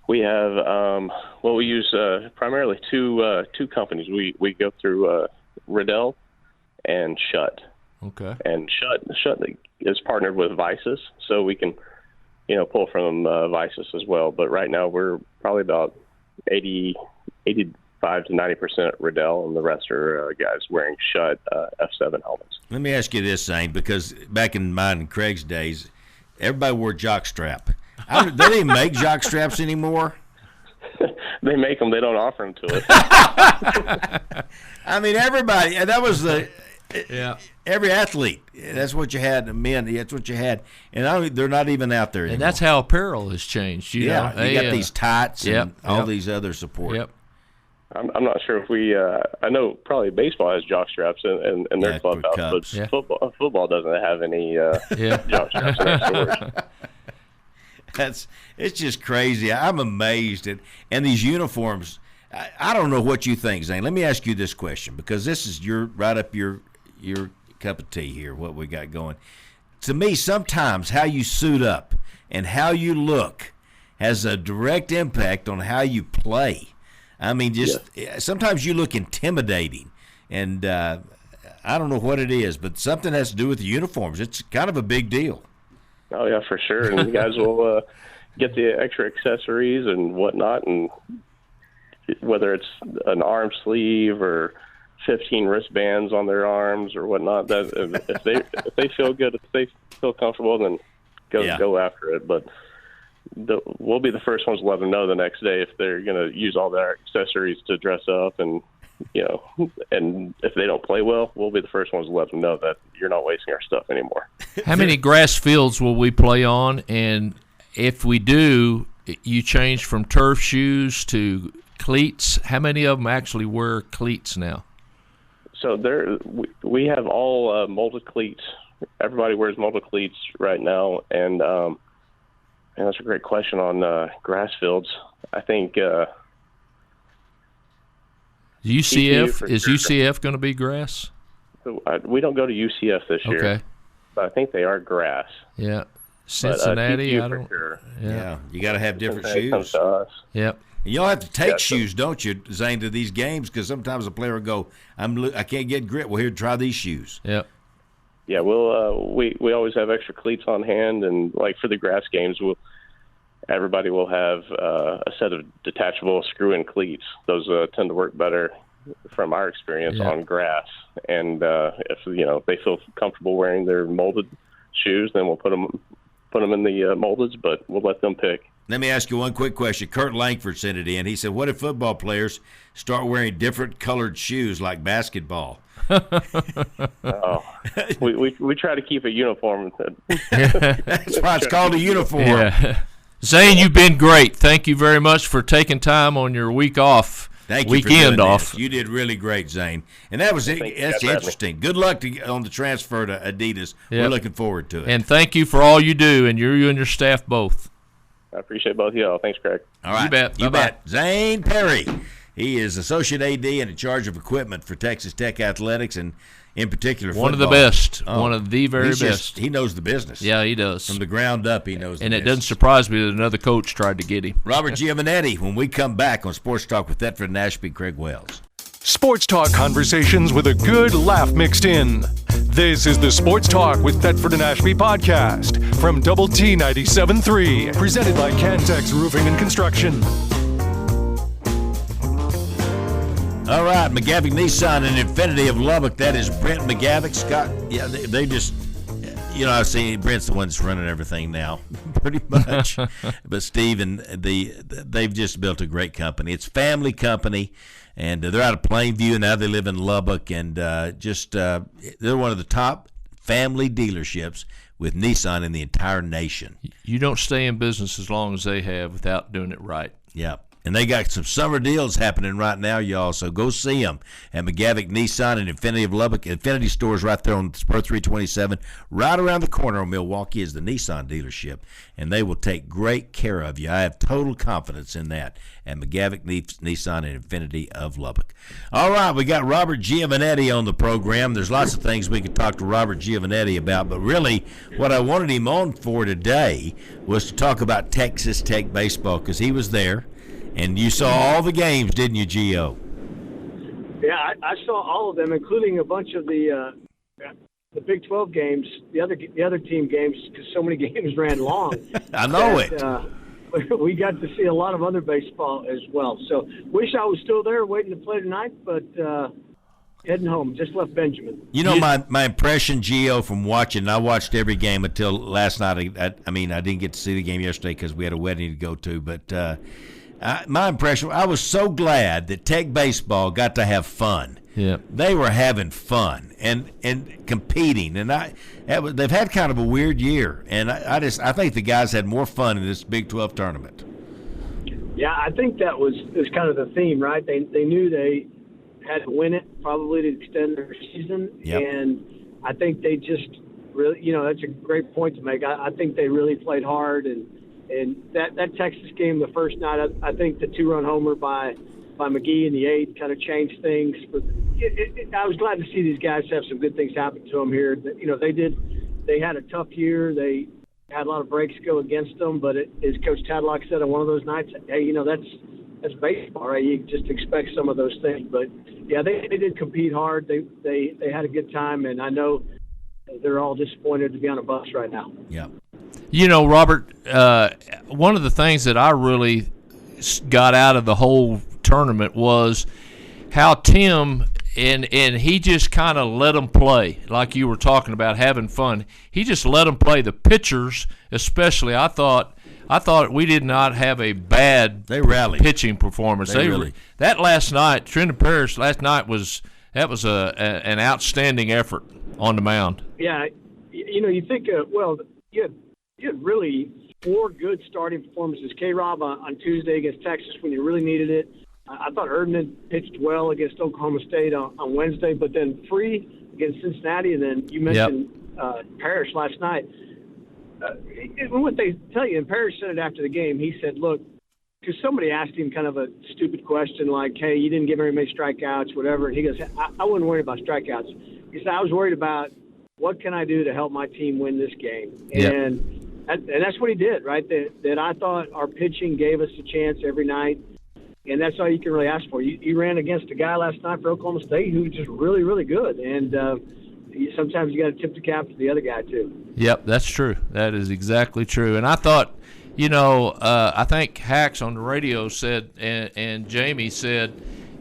[SPEAKER 6] We have we use primarily two companies. We go through Riddell and Schutt.
[SPEAKER 5] Okay.
[SPEAKER 6] And Schutt is partnered with Visus, so we can pull from Visus as well. But right now we're probably about 85 to 90% Riddell, and the rest are guys wearing Schutt F7 helmets.
[SPEAKER 3] Let me ask you this, Zane, because back in mine and Craig's days, everybody wore jockstrap. They don't even make jock straps anymore.
[SPEAKER 6] They make them. They don't offer them to us.
[SPEAKER 3] I mean, everybody. That was every athlete. That's what you had. The men. That's what you had. And they're not even out there anymore.
[SPEAKER 5] And that's how apparel has changed. You know?
[SPEAKER 3] You got these tights and all these other support.
[SPEAKER 5] Yep.
[SPEAKER 6] I'm not sure if we. I know probably baseball has jock straps in their clubhouse, but football doesn't have any jock straps in their stores.
[SPEAKER 3] It's just crazy. I'm amazed at these uniforms. I don't know what you think, Zane. Let me ask you this question, because this is right up your cup of tea here. What we got going. To me, sometimes how you suit up and how you look has a direct impact on how you play. I mean, sometimes you look intimidating, and I don't know what it is, but something has to do with the uniforms. It's kind of a big deal.
[SPEAKER 6] Oh, yeah, for sure. And you guys will get the extra accessories and whatnot, and whether it's an arm sleeve or 15 wristbands on their arms or whatnot, that if they feel good, if they feel comfortable, then go after it. But we'll be the first ones to let them know the next day if they're going to use all their accessories to dress up, and and if they don't play well, we'll be the first ones to let them know that you're not wasting our stuff anymore.
[SPEAKER 5] How many grass fields will we play on? And if we do, you change from turf shoes to cleats. How many of them actually wear cleats now?
[SPEAKER 6] So we have all molded cleats. Everybody wears molded cleats right now, and that's a great question on grass fields. I think
[SPEAKER 5] UCF going to be grass?
[SPEAKER 6] We don't go to UCF this year.
[SPEAKER 5] Okay.
[SPEAKER 6] But I think they are grass.
[SPEAKER 5] Yeah. Cincinnati,
[SPEAKER 6] but,
[SPEAKER 5] I don't.
[SPEAKER 6] Sure.
[SPEAKER 3] Yeah, you got to have different
[SPEAKER 6] Cincinnati comes
[SPEAKER 3] shoes.
[SPEAKER 6] to us.
[SPEAKER 5] Yep.
[SPEAKER 3] Y'all have to take shoes, don't you, Zane, to these games? Because sometimes a player will go, I can't get grip. Well, here, try these shoes.
[SPEAKER 5] Yep.
[SPEAKER 6] Yeah, we always have extra cleats on hand, and like for the grass games, everybody will have a set of detachable screw-in cleats. Those tend to work better from our experience
[SPEAKER 5] Yeah.
[SPEAKER 6] on grass. And if they feel comfortable wearing their molded shoes, then we'll put them in the moldeds, but we'll let them pick.
[SPEAKER 3] Let me ask you one quick question. Kurt Langford sent it in. He said, what if football players start wearing different colored shoes like basketball?
[SPEAKER 6] We try to keep it uniform.
[SPEAKER 3] That's why it's called a uniform.
[SPEAKER 5] Yeah. Zane, you've been great. Thank you very much for taking time on your week off.
[SPEAKER 3] Thank you
[SPEAKER 5] weekend
[SPEAKER 3] for doing
[SPEAKER 5] off.
[SPEAKER 3] This. You did really great, Zane. And that's interesting. Good luck on the transfer to Adidas.
[SPEAKER 5] Yep.
[SPEAKER 3] We're looking forward to it.
[SPEAKER 5] And thank you for all you do, and you and your staff both.
[SPEAKER 6] I appreciate both of y'all. Thanks, Craig.
[SPEAKER 3] All right.
[SPEAKER 5] You bet.
[SPEAKER 3] You
[SPEAKER 5] Bye-bye.
[SPEAKER 3] bet. Zane Perry. He is Associate AD and in charge of equipment for Texas Tech Athletics, and in particular football.
[SPEAKER 5] One of the best. One of the very best.
[SPEAKER 3] He knows the business.
[SPEAKER 5] Yeah, he does.
[SPEAKER 3] From the ground up, he knows the
[SPEAKER 5] And it
[SPEAKER 3] business.
[SPEAKER 5] doesn't surprise me that another coach tried to get him.
[SPEAKER 3] Robert Giovannetti, when we come back on Sports Talk with Thetford and Ashby, Craig Wells.
[SPEAKER 1] Sports Talk conversations with a good laugh mixed in. This is the Sports Talk with Thetford and Ashby podcast from Double T 97.3, presented by Cantex Roofing and Construction.
[SPEAKER 3] All right, McGavick Nissan and Infinity of Lubbock. That is Brent McGavick. Scott, yeah, they just, I've seen Brent's the one that's running everything now, pretty much. But Steve and they've just built a great company. It's a family company, and they're out of Plainview. Now they live in Lubbock, and they're one of the top family dealerships with Nissan in the entire nation.
[SPEAKER 5] You don't stay in business as long as they have without doing it right.
[SPEAKER 3] Yeah. And they got some summer deals happening right now, y'all. So go see them at McGavick Nissan and Infinity of Lubbock. Infinity stores right there on Spur 327. Right around the corner of Milwaukee is the Nissan dealership, and they will take great care of you. I have total confidence in that at McGavick Nissan and Infinity of Lubbock. All right, we got Robert Giovannetti on the program. There's lots of things we could talk to Robert Giovannetti about, but really what I wanted him on for today was to talk about Texas Tech baseball, because he was there. And you saw all the games, didn't you, Gio?
[SPEAKER 7] Yeah, I saw all of them, including a bunch of the Big 12 games, the other team games, because so many games ran long.
[SPEAKER 3] I know it.
[SPEAKER 7] We got to see a lot of other baseball as well. So wish I was still there waiting to play tonight, but heading home. Just left Benjamin.
[SPEAKER 3] My impression, Gio, from watching, I watched every game until last night. I didn't get to see the game yesterday because we had a wedding to go to, but my impression, I was so glad that Tech baseball got to have fun.
[SPEAKER 5] Yeah,
[SPEAKER 3] they were having fun and competing, and they've had kind of a weird year, and I think the guys had more fun in this Big 12 tournament.
[SPEAKER 7] Yeah, I think that was kind of the theme, right? They knew they had to win it probably to extend their season,
[SPEAKER 3] yep.
[SPEAKER 7] And I think they just really, that's a great point to make. I think they really played hard, and that Texas game the first night, I think the 2-run homer by McGee in the 8th kind of changed things. But I was glad to see these guys have some good things happen to them here. They had a tough year. They had a lot of breaks go against them. But as Coach Tadlock said on one of those nights, hey, that's baseball, right? You just expect some of those things. But yeah, they did compete hard. They had a good time, and I know they're all disappointed to be on a bus right now.
[SPEAKER 3] Yeah.
[SPEAKER 5] Robert, one of the things that I really got out of the whole tournament was how Tim and he just kind of let them play, like you were talking about, having fun. He just let them play. The pitchers, especially, I thought we did not have a bad pitching performance. That last night, Trendon Parrish last night was an outstanding effort on the mound.
[SPEAKER 7] Yeah, you think you had really 4 good starting performances. K-Rob on Tuesday against Texas when you really needed it. I thought Erdman pitched well against Oklahoma State on Wednesday, but then Free against Cincinnati, and then you mentioned Parrish last night. What they tell you, and Parrish said it after the game, he said, look, because somebody asked him kind of a stupid question like, hey, you didn't give very many strikeouts, whatever, and he goes, I wouldn't worry about strikeouts. He said, I was worried about what can I do to help my team win this game. And that's what he did, right? That I thought our pitching gave us a chance every night, and that's all you can really ask for. You ran against a guy last night for Oklahoma State who was just really, really good, and sometimes you got to tip the cap to the other guy too.
[SPEAKER 5] Yep, that's true. That is exactly true. And I thought, I think Hacks on the radio said, and Jamie said,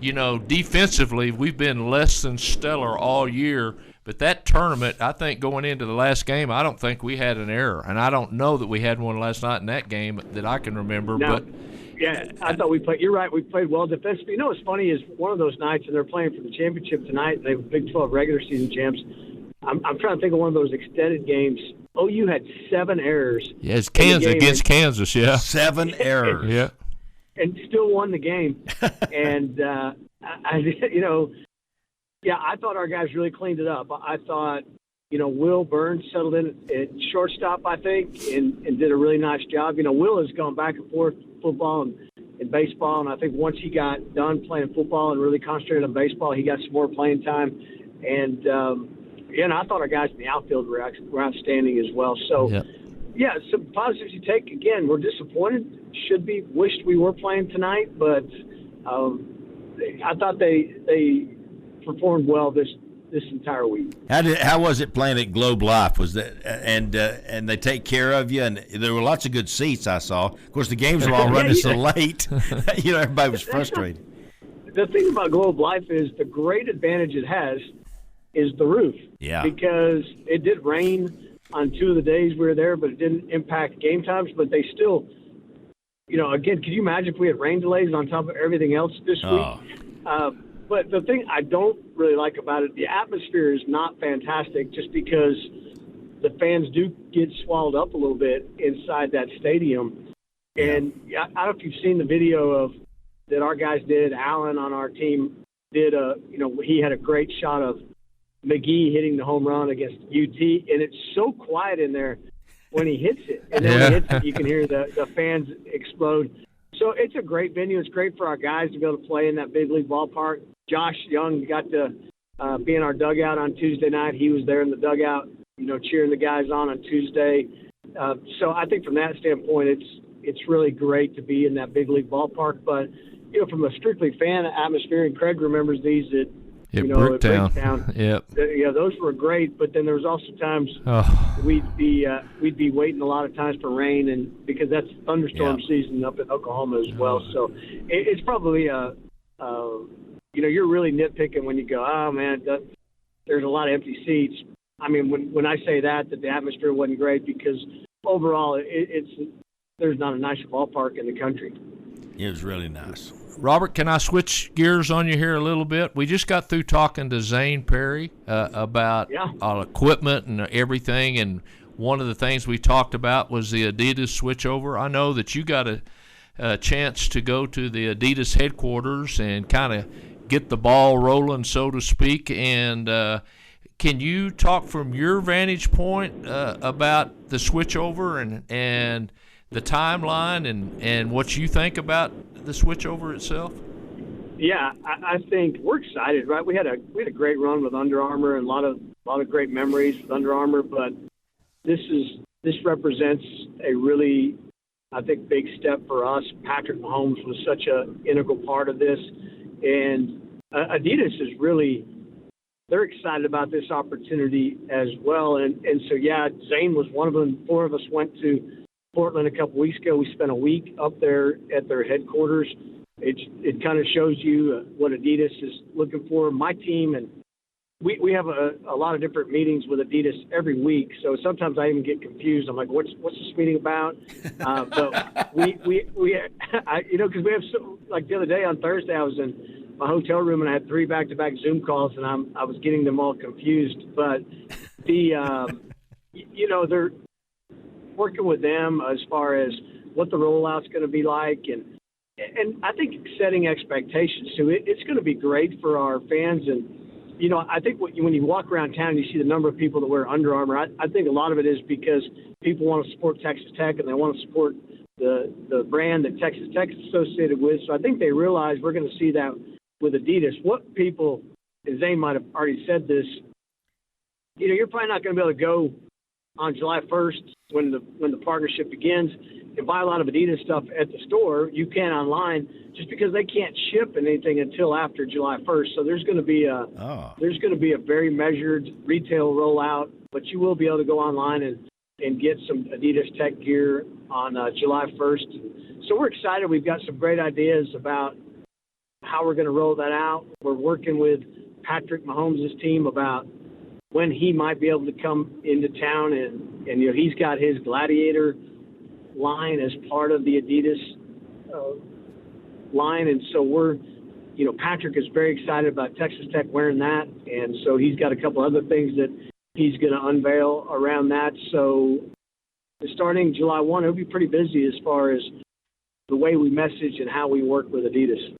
[SPEAKER 5] defensively, we've been less than stellar all year. But that tournament, I think going into the last game, I don't think we had an error. And I don't know that we had one last night in that game that I can remember.
[SPEAKER 7] No.
[SPEAKER 5] But
[SPEAKER 7] yeah, I thought we played – you're right, we played well defensively. What's funny is one of those nights, and they're playing for the championship tonight, and they were Big 12 regular season champs. I'm trying to think of one of those extended games. OU had 7 errors.
[SPEAKER 5] Yeah, it's Kansas against Kansas, yeah.
[SPEAKER 3] 7 errors.
[SPEAKER 5] Yeah.
[SPEAKER 7] And still won the game. And, I thought our guys really cleaned it up. I thought, Will Burns settled in at shortstop, I think, and did a really nice job. Will has gone back and forth football and baseball, and I think once he got done playing football and really concentrated on baseball, he got some more playing time. And, and I thought our guys in the outfield were outstanding as well. So, yeah, some positives you take. Again, we're disappointed. Wished we were playing tonight, but I thought they performed well this entire week.
[SPEAKER 3] How was it playing at Globe Life? Was that and they take care of you? And there were lots of good seats I saw. Of course, the games were all running so late. Everybody was frustrated.
[SPEAKER 7] The thing about Globe Life is the great advantage it has is the roof.
[SPEAKER 3] Yeah.
[SPEAKER 7] Because it did rain on 2 of the days we were there, but it didn't impact game times. But they still, again, could you imagine if we had rain delays on top of everything else this week? But the thing I don't really like about it, the atmosphere is not fantastic just because the fans do get swallowed up a little bit inside that stadium. And I don't know if you've seen the video that our guys did. Alan on our team did he had a great shot of McGee hitting the home run against UT, and it's so quiet in there when he hits it. And then when he hits it, you can hear the fans explode. So it's a great venue. It's great for our guys to be able to play in that big league ballpark. Josh Young got to be in our dugout on Tuesday night. He was there in the dugout, cheering the guys on Tuesday. So I think from that standpoint, it's really great to be in that big league ballpark. But, from a strictly fan atmosphere, and Craig remembers these at Bricktown.
[SPEAKER 5] Yep.
[SPEAKER 7] Yeah, those were great. But then there was also times we'd be waiting a lot of times for rain, and because that's thunderstorm season up in Oklahoma as well. So it's probably you're really nitpicking when you go, oh man, there's a lot of empty seats. I mean, when I say that the atmosphere wasn't great, because overall there's not a nicer ballpark in the country.
[SPEAKER 3] It was really nice.
[SPEAKER 5] Robert, can I switch gears on you here a little bit? We just got through talking to Zane Perry about equipment and everything, and one of the things we talked about was the Adidas switchover. I know that you got a chance to go to the Adidas headquarters and kind of get the ball rolling, so to speak, and can you talk from your vantage point about the switchover and the timeline and what you think about the switchover itself?
[SPEAKER 7] Yeah, I think we're excited, right? We had a great run with Under Armour and a lot of great memories with Under Armour, but this represents a really, I think, big step for us. Patrick Mahomes was such an integral part of this, and Adidas is really, they're excited about this opportunity as well. And so, Zane was one of them. 4 of us went to Portland a couple weeks ago. We spent a week up there at their headquarters. It kind of shows you what Adidas is looking for. My team, and we have a lot of different meetings with Adidas every week, so sometimes I even get confused. I'm like, what's this meeting about? But because we have like the other day on Thursday, I was in my hotel room and I had 3 back-to-back Zoom calls, and I was getting them all confused. But they're working with them as far as what the rollout's going to be like, and I think setting expectations too. It's going to be great for our fans, and I think when you walk around town and you see the number of people that wear Under Armour, I think a lot of it is because people want to support Texas Tech and they want to support the brand that Texas Tech is associated with. So I think they realize we're going to see that with Adidas. What people, and Zane might have already said this, you're probably not going to be able to go on July 1st when the partnership begins and buy a lot of Adidas stuff at the store. You can online, just because they can't ship anything until after July 1st. So there's going to be a very measured retail rollout, but you will be able to go online and get some Adidas Tech gear on July 1st. So we're excited. We've got some great ideas about how we're going to roll that out. We're working with Patrick Mahomes' team about when he might be able to come into town, and he's got his Gladiator line as part of the Adidas line, and so Patrick is very excited about Texas Tech wearing that, and so he's got a couple other things that he's going to unveil around that. So starting July 1, it'll be pretty busy as far as the way we message and how we work with Adidas.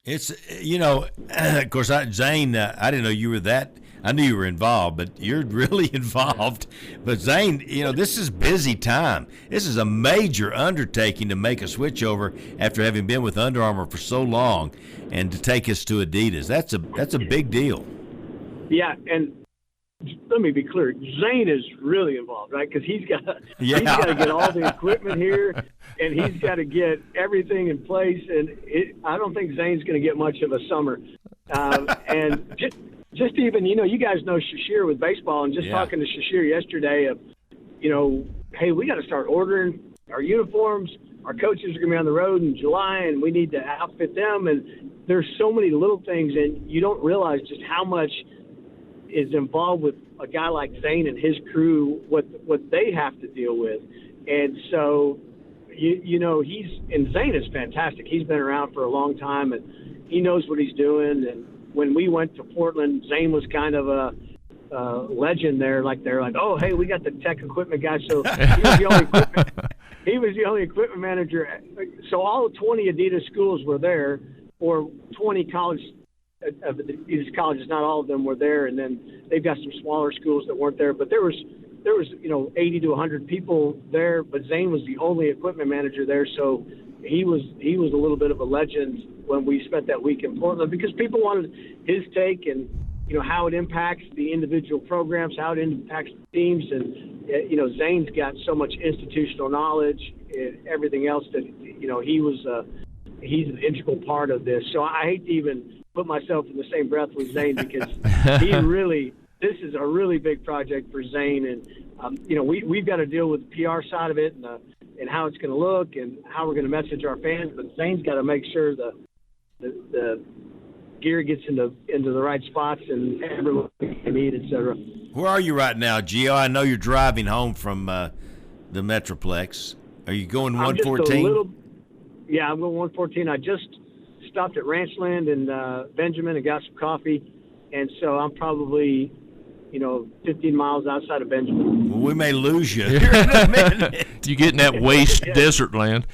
[SPEAKER 3] It's, of course, Zane, I didn't know you were that. I knew you were involved, but you're really involved. But Zane, this is busy time. This is a major undertaking to make a switch over after having been with Under Armour for so long, and to take us to Adidas. That's a big deal.
[SPEAKER 7] Yeah, and let me be clear. Zane is really involved, right? Because he's got to get all the equipment here, and he's got to get everything in place. And I don't think Zane's going to get much of a summer. And just even, you guys know Shashir with baseball, and just talking to Shashir yesterday of, hey, we got to start ordering our uniforms. Our coaches are going to be on the road in July, and we need to outfit them. And there's so many little things, and you don't realize just how much is involved with a guy like Zane and his crew, what they have to deal with. And so, Zane is fantastic. He's been around for a long time, and he knows what he's doing. And when we went to Portland, Zane was kind of a legend there. Like, they're like, oh, hey, we got the tech equipment guy. So he was the only equipment manager. So all 20 Adidas schools were there, or 20 Adidas colleges, not all of them were there. And then they've got some smaller schools that weren't there. But there was 80 to 100 people there. But Zane was the only equipment manager there. So he was a little bit of a legend when we spent that week in Portland, because people wanted his take and how it impacts the individual programs, how it impacts the teams, and Zane's got so much institutional knowledge and everything else that he's an integral part of this. So I hate to even put myself in the same breath with Zane, because this is a really big project for Zane, and we've got to deal with the PR side of it and how it's going to look and how we're going to message our fans. But Zane's got to make sure the gear gets into the right spots and everyone can eat, etc.
[SPEAKER 3] Where are you right now, Gio? I know you're driving home from the Metroplex. Are you going 114?
[SPEAKER 7] Yeah, I'm going 114. I just stopped at Ranchland and Benjamin and got some coffee, and so I'm probably 15 miles outside of Benjamin.
[SPEAKER 3] Well, we may lose you here in a minute.
[SPEAKER 5] You get in that waste desert land.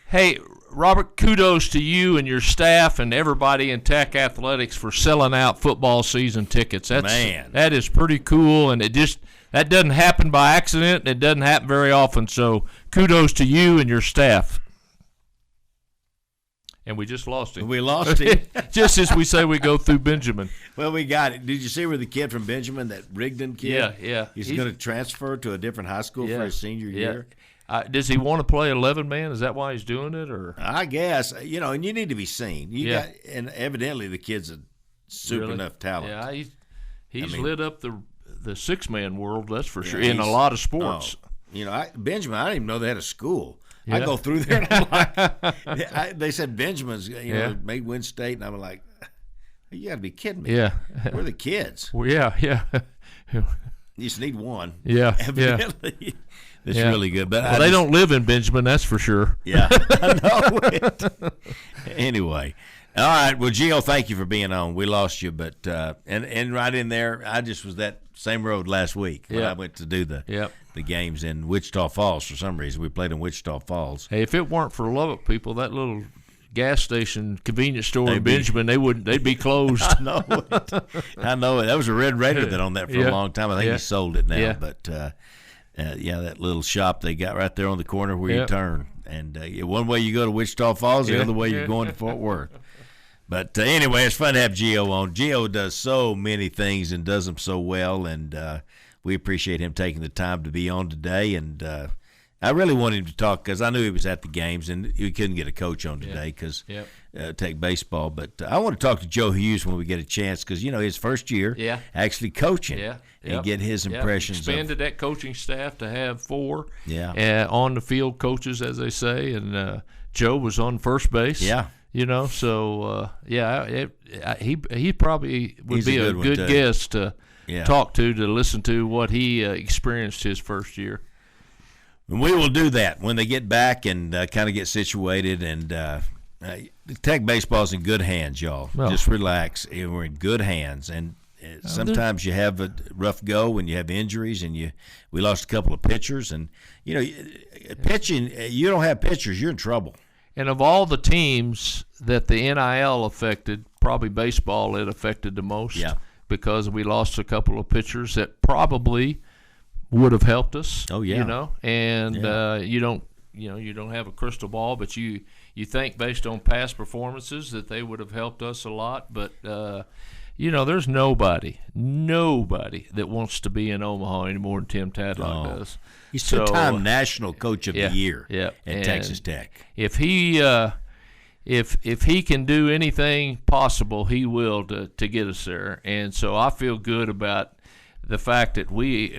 [SPEAKER 5] Hey, Robert, kudos to you and your staff and everybody in Tech Athletics for selling out football season tickets. That is pretty cool, and that doesn't happen by accident. It doesn't happen very often. So kudos to you and your staff. And we just lost him.
[SPEAKER 3] We lost him.
[SPEAKER 5] Just as we say we go through Benjamin.
[SPEAKER 3] Well, we got it. Did you see where the kid from Benjamin, that Rigdon kid?
[SPEAKER 5] Yeah.
[SPEAKER 3] He's going to transfer to a different high school for his senior year.
[SPEAKER 5] Does he want to play 11-man? Is that why he's doing it, or?
[SPEAKER 3] I guess, and you need to be seen. And evidently the kid's a super enough talent.
[SPEAKER 5] Yeah, he's lit up the 6-man world, that's for sure, in a lot of sports.
[SPEAKER 3] Benjamin, I didn't even know they had a school. Yeah. I go through there and I'm like, they said Benjamin's, made Win State, and I'm like, you got to be kidding me.
[SPEAKER 5] Yeah.
[SPEAKER 3] We're the kids.
[SPEAKER 5] Well, yeah.
[SPEAKER 3] You just need one.
[SPEAKER 5] Yeah.
[SPEAKER 3] Evidently. It's really good. But
[SPEAKER 5] they don't live in Benjamin, that's for sure.
[SPEAKER 3] Yeah, I know it. Anyway. All right. Well, Gio, thank you for being on. We lost you, but and right in there, I just was that same road last week when I went to do the games in Wichita Falls for some reason. We played in Wichita Falls.
[SPEAKER 5] Hey, if it weren't for Lubbock people, that little gas station, convenience store in Benjamin, they'd be closed.
[SPEAKER 3] I know it. That was a Red Raider that owned that for a long time. I think he sold it now. Yeah. But that little shop they got right there on the corner where you turn. And one way you go to Wichita Falls, the other way you're going to Fort Worth. But anyway, it's fun to have Gio on. Gio does so many things and does them so well, and we appreciate him taking the time to be on today. And I really wanted him to talk because I knew he was at the games, and we couldn't get a coach on today because Tech baseball. But I want to talk to Joe Hughes when we get a chance because, his first year actually coaching and get his impressions.
[SPEAKER 5] Expanded that coaching staff to have 4 on the field coaches, as they say, and Joe was on first base. So he probably would
[SPEAKER 3] He's
[SPEAKER 5] be
[SPEAKER 3] a
[SPEAKER 5] a
[SPEAKER 3] good
[SPEAKER 5] good
[SPEAKER 3] one, too.
[SPEAKER 5] guest to
[SPEAKER 3] Yeah.
[SPEAKER 5] talk to listen to what he experienced his first year.
[SPEAKER 3] And we will do that when they get back and kind of get situated. And Tech baseball's in good hands, y'all.
[SPEAKER 5] Well,
[SPEAKER 3] just relax. We're in good hands. And sometimes you have a rough go when you have injuries, and we lost a couple of pitchers. And pitching, you don't have pitchers, you're in trouble.
[SPEAKER 5] And of all the teams that the NIL affected, probably baseball it affected the most.
[SPEAKER 3] Yeah.
[SPEAKER 5] Because we lost a couple of pitchers that probably would have helped us.
[SPEAKER 3] Oh, yeah.
[SPEAKER 5] And you don't have a crystal ball, but you think based on past performances that they would have helped us a lot. But there's nobody that wants to be in Omaha any more than Tim Tadlock does.
[SPEAKER 3] He's two-time National Coach of the Year at Texas Tech.
[SPEAKER 5] If he if he can do anything possible, he will to get us there. And so I feel good about the fact that we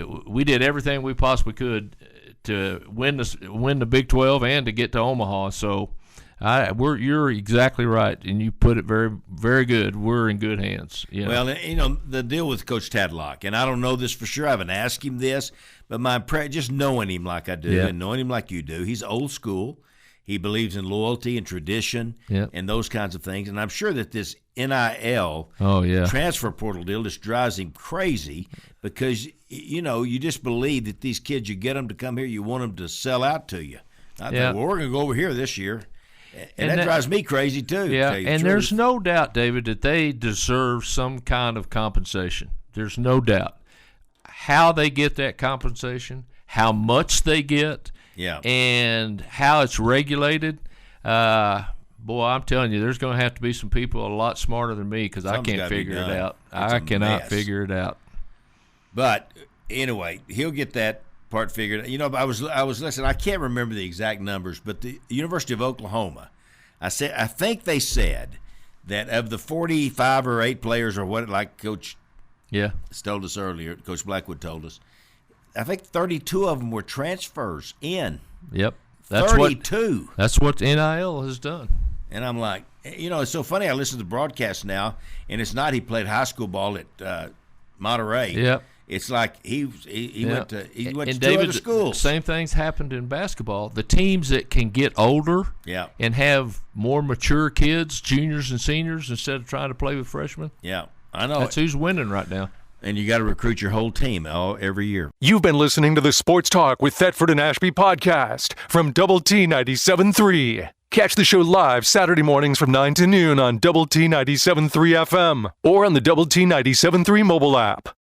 [SPEAKER 5] did everything we possibly could to win the Big 12 and to get to Omaha. So you're exactly right, and you put it very, very good. We're in good hands.
[SPEAKER 3] Well, the deal with Coach Tadlock, and I don't know this for sure. I haven't asked him this, but just knowing him like I do and knowing him like you do, he's old school. He believes in loyalty and tradition and those kinds of things. And I'm sure that this NIL transfer portal deal just drives him crazy because, you just believe that these kids, you get them to come here, you want them to sell out to you. I think, well, we're going to go over here this year. And that drives me crazy, too.
[SPEAKER 5] Yeah, and there's no doubt, David, that they deserve some kind of compensation. There's no doubt. How they get that compensation, how much they get, and how it's regulated, boy, I'm telling you, there's going to have to be some people a lot smarter than me because I can't figure it out. I cannot figure it out.
[SPEAKER 3] But anyway, he'll get that part figured out. I was listening. I can't remember the exact numbers, but the University of Oklahoma, I think they said that of the 45 or 8 players or what, like Coach told us earlier, Coach Blackwood told us, I think 32 of them were transfers in.
[SPEAKER 5] Yep.
[SPEAKER 3] That's 32.
[SPEAKER 5] That's what NIL has done.
[SPEAKER 3] And I'm like, it's so funny. I listen to the broadcast now, and it's not he played high school ball at Monterey.
[SPEAKER 5] Yep.
[SPEAKER 3] It's like he went to
[SPEAKER 5] and
[SPEAKER 3] 2 other schools.
[SPEAKER 5] Same things happened in basketball. The teams that can get older and have more mature kids, juniors and seniors, instead of trying to play with freshmen.
[SPEAKER 3] Yeah, I know.
[SPEAKER 5] That's who's winning right now.
[SPEAKER 3] And you got to recruit your whole team every year.
[SPEAKER 1] You've been listening to the Sports Talk with Thetford and Ashby podcast from Double T 97.3. Catch the show live Saturday mornings from 9 to noon on Double T 97.3 FM or on the Double T 97.3 mobile app.